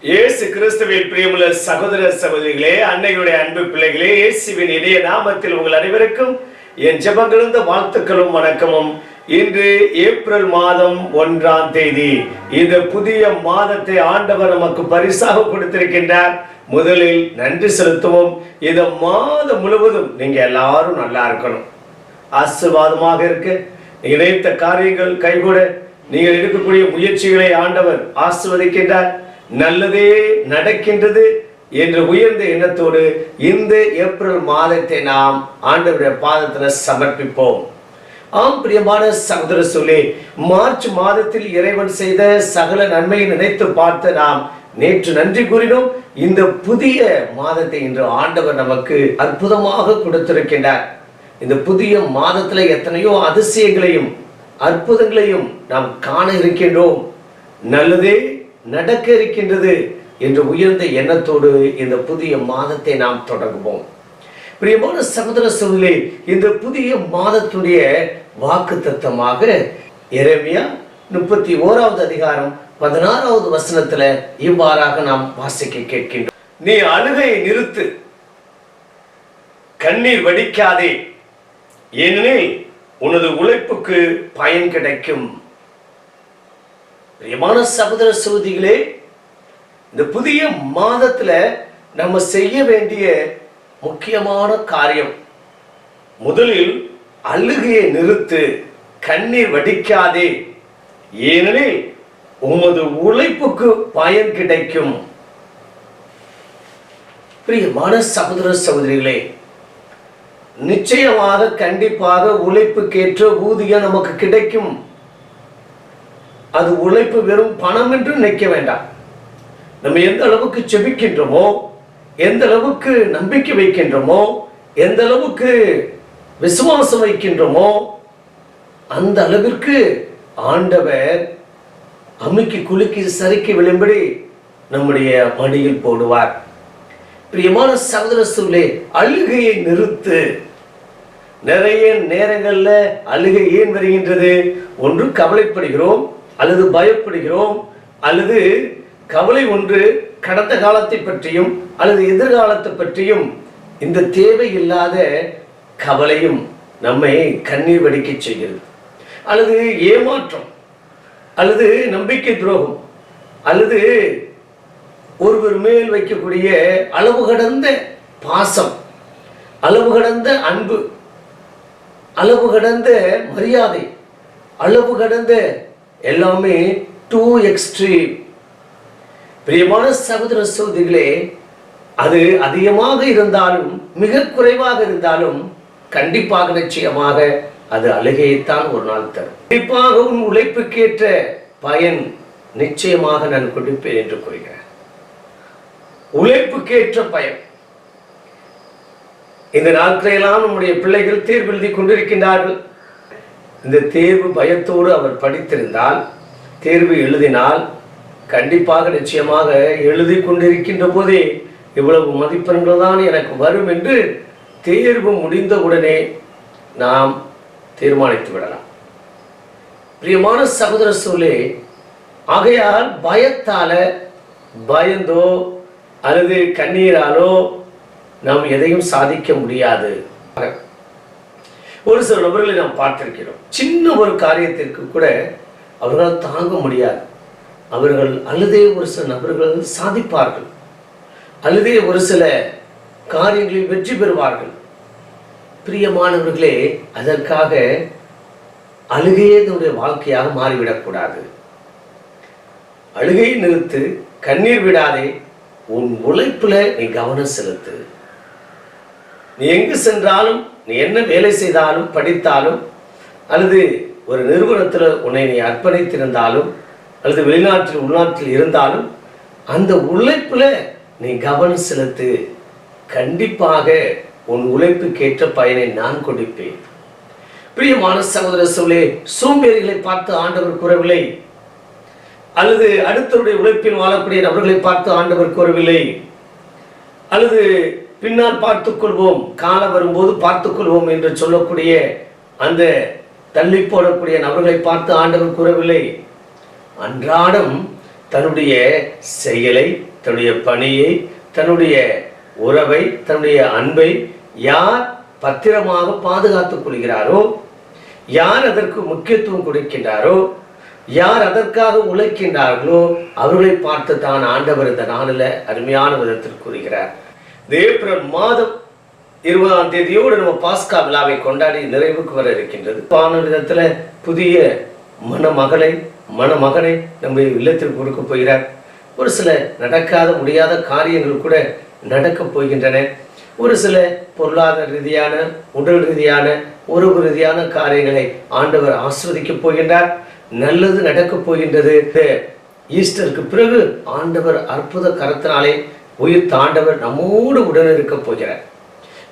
இயேசு கிறிஸ்துவில் பிரியமுள்ள சகோதர சகோதரிகளே, அன்னையுடைய அன்பு பிள்ளைகளே, இயேசுவின் இனிய நாமத்தில் உங்கள் அனைவருக்கும் என் ஜெபங்களும் வாழ்த்துக்களும் வணக்கமும். இன்று ஏப்ரல் மாதம் 1ஆம் தேதி. இந்த புதிய மாதத்தை ஆண்டவர் நமக்கு பரிசாக கொடுத்திருக்கின்றார். முதலில் நன்றி செலுத்துவோம். இந்த மாதம் முழுவதும் நீங்க எல்லாரும் நல்லா இருக்கணும், ஆசீர்வாதமாக இருக்கு. நினைத்த காரியங்கள் கைகூட நீங்கள் எடுக்கக்கூடிய முயற்சிகளை ஆண்டவர் ஆசீர்வதிக்கின்றார். நல்லதே நடக்கின்றது என்ற உயர்ந்த எண்ணத்தோடு இந்த ஏப்ரல் மாதத்தை நாம் ஆண்டவருடைய பாதத்தில் சமர்ப்பிப்போம். ஆம் பிரியமான சகோதர சொல்லே, மார்ச் மாதத்தில் இறைவன் செய்த சகல நன்மையை நினைத்து பார்த்து நாம் நேற்று நன்றி கூறினோம். இந்த புதிய மாதத்தை இன்று ஆண்டவர் நமக்கு அற்புதமாக கொடுத்திருக்கின்றார். இந்த புதிய மாதத்துல எத்தனையோ அதிசயங்களையும் அற்புதங்களையும் நாம் காண இருக்கின்றோம். நல்லதே நடக்க இருக்கின்றது என்ற உயர்ந்த எண்ணத்தோடு இந்த புதிய மாதத்தை நாம் தொடங்குவோம். பிரியமான சகோதர சகோதரிகளே, இந்த புதிய மாதத்துடைய வாக்கு தத்தமாக எரேமியா 31வது அதிகாரம் 16வது வசனத்துல இவ்வாறாக நாம் வாசிக்க கேட்கின்றோம். நீ அழுகை நிறுத்து, கண்ணீர் வடிக்காதே, ஏனெனில் உனது உழைப்புக்கு பயன் கிடைக்கும். பிரியமான சகோதர சகோதரிகளே, இந்த புதிய மாதத்துல நம்ம செய்ய வேண்டிய முக்கியமான காரியம், முதலில் அழுகையை நிறுத்து, கண்ணீர் வடிக்காதே, ஏனெனில் உமது உழைப்புக்கு பயன் கிடைக்கும். பிரியமான சகோதர சகோதரிகளே, நிச்சயமாக கண்டிப்பாக உழைப்புக்கேற்ற ஊதியம் நமக்கு கிடைக்கும். அது உழைப்பு வெறும் பணம் என்று நினைக்க வேண்டாம். நம்ம எந்த அளவுக்கு செபிக்கின்றோமோ, எந்த அளவுக்கு நம்பிக்கை வைக்கின்றோமோ, எந்த அளவுக்கு விசுவாசம் வைக்கின்றோமோ, அந்த அளவிற்கு ஆண்டவர் அமுக்கி குலுக்கி சறுக்கி விழும்படி நம்முடைய மடியில் போடுவார். பிரியமான சகோதர சொல்லே, அழுகையை நிறுத்து. நிறைய நேரங்கள்ல அழுகை ஏன் வருகின்றது? ஒன்று கவலைப்படுகிறோம், அல்லது பயப்படுகிறோம், அல்லது கவலை ஒன்று கடந்த காலத்தை பற்றியும் அல்லது எதிர்காலத்தை பற்றியும் இந்த தேவையில்லாத கவலையும் நம்மை கண்ணீர் வடிக்க செய்கிறது. அல்லது ஏமாற்றம், அல்லது நம்பிக்கை துரோகம், அல்லது ஒருவர் மேல் வைக்கக்கூடிய அளவு கடந்த பாசம், அளவு கடந்த அன்பு, அளவு கடந்த மரியாதை, அளவு கடந்த எல்லாமே டூ எக்ஸ்ட்ரீம். பிரியமான சகோதர சகோதரிகளே, அது அதிகமாக இருந்தாலும் மிக குறைவாக இருந்தாலும் கண்டிப்பாக நிச்சயமாக அது அழுகையைத்தான் ஒரு நாள் தரும். கண்டிப்பாக உன் உழைப்புக்கேற்ற பயன் நிச்சயமாக நான் கொடுப்பேன் என்று கூறுகிறேன். உழைப்புக்கேற்ற பயன். இந்த நாட்களெல்லாம் நம்முடைய பிள்ளைகள் தேர்வு எழுதி கொண்டிருக்கின்றார்கள். இந்த தேர்வு பயத்தோடு அவர் படித்திருந்தால், தேர்வு எழுதினால், கண்டிப்பாக நிச்சயமாக எழுதி கொண்டிருக்கின்ற போதே இவ்வளவு மதிப்பெண்கள் தான் எனக்கு வரும் என்று தேர்வு முடிந்தவுடனே நாம் தீர்மானித்து விடலாம். பிரியமான சகோதர சொல்லே, ஆகையால் பயத்தால, பயந்தோ அல்லது கண்ணீராலோ நாம் எதையும் சாதிக்க முடியாது. ஒரு சில நபர்களை நாம் பார்த்திருக்கிறோம். சின்ன ஒரு காரியத்திற்கு கூட அவர்களால் தாங்க முடியாது. அவர்கள் அழுதே ஒரு சில நபர்கள் சாதிப்பார்கள், அழுதே ஒரு சில காரியங்களில் வெற்றி பெறுவார்கள். பிரியமானவர்களே, அதற்காக அழுகையே தன்னுடைய வாழ்க்கையாக மாறிவிடக்கூடாது. அழுகையை நிறுத்து, கண்ணீர் விடாதே, உன் உழைப்புல நீ கவனம் செலுத்து. நீ எங்கு சென்றாலும், நீ என்ன வேலை செய்தாலும், படித்தாலும், அல்லது ஒரு நிறுவனத்தில் உன்னை நீ அர்ப்பணித்திருந்தாலும், அல்லது வெளிநாட்டில் உள்நாட்டில் இருந்தாலும், அந்த உழைப்புல நீ கவனம் செலுத்து. கண்டிப்பாக உன் உழைப்புக்கேற்ற பயனை நான் கொடுப்பேன். பிரியமான சகோதர சொல்லே, சோம்பேறிகளை பார்த்து ஆண்டவர் கூறவில்லை, அல்லது அடுத்தவருடைய உழைப்பில் வாழக்கூடிய நபர்களை பார்த்து ஆண்டவர் கூறவில்லை, அல்லது பின்னால் பார்த்துக் கொள்வோம், காலம் வரும்போது பார்த்துக் கொள்வோம் என்று சொல்லக்கூடிய அந்த தள்ளி போடக்கூடிய நபர்களை பார்த்து ஆண்டவர் கூறவில்லை. அன்றாடம் தன்னுடைய செயலை, தன்னுடைய பணியை, தன்னுடைய உறவை, தன்னுடைய அன்பை யார் பத்திரமாக பாதுகாத்துக் கொள்கிறாரோ, யார் அதற்கு முக்கியத்துவம் கொடுக்கின்றாரோ, யார் அதற்காக உழைக்கின்றார்களோ அவர்களை பார்த்து தான் ஆண்டவர் இந்த நாளில் அருமையான விதத்தில் கூறுகிறார். ஏப்ரல் மாதம் 20ஆம் தேதியோடு நம்ம பாஸ்கா விழாவை கொண்டாடி நிறைவுக்கு வர இருக்கின்றது. விதத்துல புதிய மணமகனை நம்ம இல்லத்திற்கு கொடுக்க போகிறார். ஒரு சில நடக்காத முடியாத காரியங்கள் கூட நடக்க போகின்றன. ஒரு சில பொருளாதார ரீதியான, உடல் ரீதியான, உறவு ரீதியான காரியங்களை ஆண்டவர் ஆஸ்வதிக்க போகின்றார். நல்லது நடக்க போகின்றது. ஈஸ்டருக்கு பிறகு ஆண்டவர் அற்புத கரத்தினாலே உயிர் தாண்டவர் நம்மோடு உடன் இருக்க போகிறார்.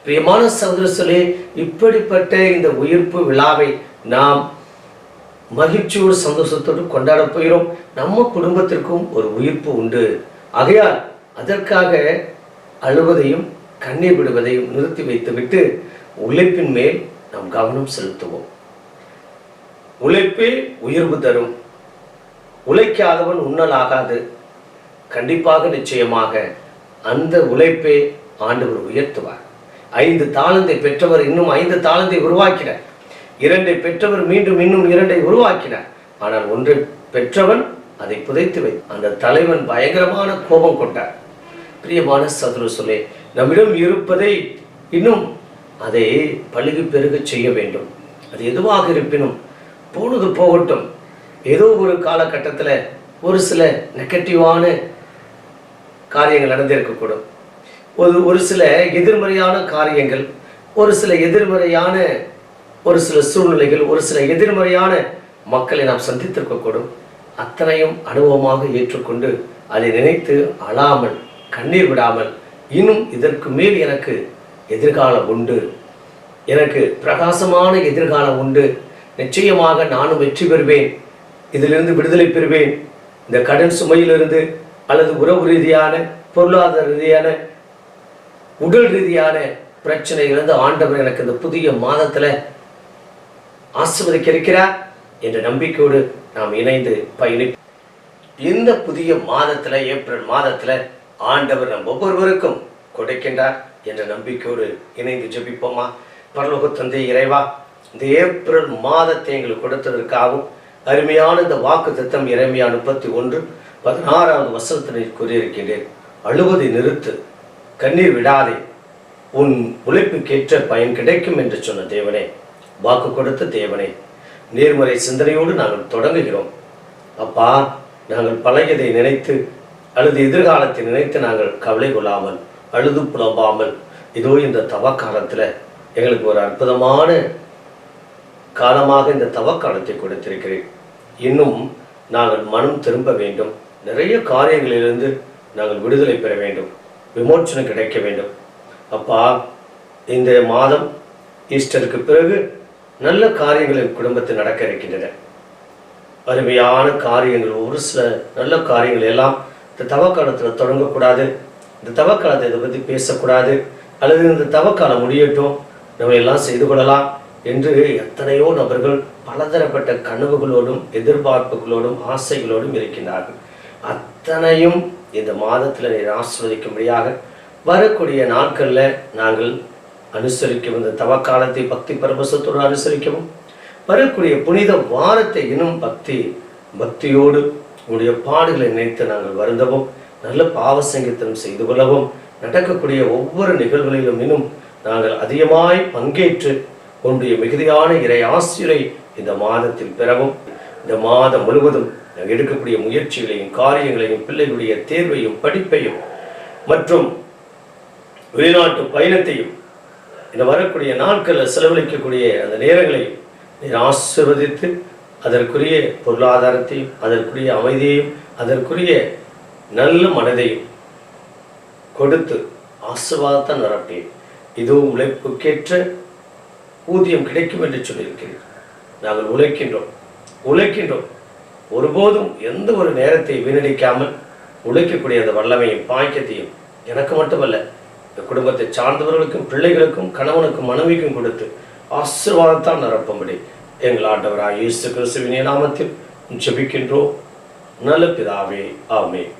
பிரியமான சகோதரர்களே, இப்படிப்பட்ட இந்த உயிர்ப்பு விழாவை நாம் மகிழ்ச்சியோடு சந்தோஷத்தோடு கொண்டாட போகிறோம். நம்ம குடும்பத்திற்கும் ஒரு உயிர்ப்பு உண்டு. ஆகையால் அதற்காக அழுவதையும் கண்ணீர் விடுவதையும் நிறுத்தி வைத்துவிட்டு உழைப்பின் மேல் நாம் கவனம் செலுத்துவோம். உழைப்பே உயர்வு தரும். உழைக்காதவன் உண்ணலாகாது. கண்டிப்பாக நிச்சயமாக அந்த உழைப்பை ஆண்டவர் உயர்த்துவார். 5 தாளந்தை பெற்றவர் இன்னும் 5 தாளந்தை உருவாக்கினார். 2 பெற்றவர் மீண்டும் இன்னும் 2 உருவாக்கினார். ஆனால் 1 பெற்றவன் அதை புதைத்து வை. அந்த தலைவன் பயங்கரமான கோபம் கொண்டார். பிரியமான சகோதரர்களே, நம்மிடம் இருப்பதை இன்னும் அதை பழுகி பெருக செய்ய வேண்டும். அது எதுவாக இருப்பினும் போனது போகட்டும். ஏதோ ஒரு காலகட்டத்தில் ஒரு சில நெகட்டிவான காரியங்கள் நடந்திருக்கக்கூடும். ஒரு சில எதிர்மறையான காரியங்கள், ஒரு சில எதிர்மறையான ஒரு சில சூழ்நிலைகள், ஒரு சில எதிர்மறையான மக்களை நாம் சந்தித்திருக்கக்கூடும். அத்தனையும் அனுபவமாக ஏற்றுக்கொண்டு அதை நினைத்து அழாமல், கண்ணீர் விடாமல், இன்னும் இதற்கு மேல் எனக்கு எதிர்காலம் உண்டு, எனக்கு பிரகாசமான எதிர்காலம் உண்டு, நிச்சயமாக நானும் வெற்றி பெறுவேன், இதிலிருந்து விடுதலை பெறுவேன், இந்த கடன் சுமையிலிருந்து அல்லது உறவு ரீதியான, பொருளாதார ரீதியான, உடல் ரீதியான பிரச்சனைகளிலிருந்து ஆண்டவர் எனக்கு இந்த புதிய மாதத்தில் ஆசீர்வதிக்க இருக்கிறார் என்ற நம்பிக்கையோடு நாம் இணைந்து பயணிப்போம். இந்த புதிய மாதத்தில், ஏப்ரல் மாதத்தில் ஆண்டவர் நம் ஒவ்வொருவருக்கும் கொடுக்கின்றார் என்ற நம்பிக்கையோடு இணைந்து ஜெபிப்போமா. பரலோக தந்தை இறைவா, இந்த ஏப்ரல் மாதத்தை எங்களுக்கு கொடுத்ததற்காகவும் அருமையான இந்த வாக்கு தத்தம் எரேமியா 31:16 வசனத்தில் கூறியிருக்கின்றேன். அழுவதை நிறுத்து, கண்ணீர் விடாதே, உன் உழைப்புக்கேற்ற பயன் கிடைக்கும் என்று சொன்ன தேவனே, வாக்கு கொடுத்த தேவனே, நேர்மறை சிந்தனையோடு நாங்கள் தொடங்குகிறோம். அப்பா, நாங்கள் பழையதை நினைத்து அல்லது எதிர்காலத்தை நினைத்து நாங்கள் கவலை கொள்ளாமல், அழுது புலம்பாமல், இதோ இந்த தவக்காலத்தில் எங்களுக்கு ஒரு அற்புதமான காலமாக இந்த தவக்காலத்தை கொடுத்திருக்கிறேன். இன்னும் நாங்கள் மனம் திரும்ப வேண்டும். நிறைய காரியங்களிலிருந்து நாங்கள் விடுதலை பெற வேண்டும், விமோச்சனம் கிடைக்க வேண்டும். அப்பா, இந்த மாதம் ஈஸ்டருக்கு பிறகு நல்ல காரியங்கள் என் குடும்பத்தில் நடக்க இருக்கின்றன. அருமையான காரியங்கள், ஒரு சில நல்ல காரியங்கள் எல்லாம் இந்த தவக்காலத்தில் தொடங்கக்கூடாது, இந்த தவக்காலத்தை இதை பற்றி பேசக்கூடாது, அல்லது இந்த தவக்காலம் முடியட்டும், நம்ம எல்லாம் செய்து கொள்ளலாம் என்று எத்தனையோ நபர்கள் பலதரப்பட்ட கனவுகளோடும் எதிர்பார்ப்புகளோடும் ஆசைகளோடும் இருக்கின்றார்கள். அத்தனையும் இந்த மாதத்தில் நீர் ஆசீர்வதிக்கும்படியாக வரக்கூடிய நாட்களில் நாங்கள் அனுசரிக்கவும், இந்த தவக்காலத்தை பக்தி பரவசத்தோடு அனுசரிக்கவும், வரக்கூடிய புனித வாரத்தை இன்னும் பக்தியோடு உங்களுடைய பாடுகளை நினைத்து நாங்கள் வருந்தவும், நல்ல பாவ சங்கீதம் செய்து கொள்ளவும், நடக்கக்கூடிய ஒவ்வொரு நிகழ்வுகளிலும் இன்னும் நாங்கள் அதிகமாய் பங்கேற்று உன்னுடைய மிகுதியான இறை ஆசிரை இந்த மாதத்தில் பெறவும், இந்த மாதம் முழுவதும் நாங்கள் எடுக்கக்கூடிய முயற்சிகளையும் காரியங்களையும் பிள்ளைகளுடைய தேர்வையும் படிப்பையும் மற்றும் வெளிநாட்டு பயணத்தையும் இந்த வரக்கூடிய நாட்களில் செலவழிக்கக்கூடிய அந்த நேரங்களையும் நீர் ஆசீர்வதித்து அதற்குரிய பொருளாதாரத்தையும் அதற்குரிய அமைதியையும் அதற்குரிய நல்ல மனதையும் கொடுத்து ஆசீர்வாதத்தை நிரப்பேன். இதுவும் உழைப்புக்கேற்ற ஊதியம் கிடைக்கும் என்று சொல்லியிருக்கிறேன். நாங்கள் உழைக்கின்றோம். ஒருபோதும் எந்த ஒரு நேரத்தை வீணடிக்காமல் உழைக்கக்கூடிய அந்த வல்லமையும் பாக்கியத்தையும் எனக்கு மட்டுமல்ல, இந்த குடும்பத்தை சார்ந்தவர்களுக்கும் பிள்ளைகளுக்கும் கணவனுக்கும் மனைவிக்கும் கொடுத்து ஆசீர்வாதத்தால் நிரப்பும்படி எங்கள் ஆண்டவராகிய இயேசு கிறிஸ்துவின் நாமத்தில் ஜெபிக்கின்றோம். நல்ல பிதாவே, ஆமென்.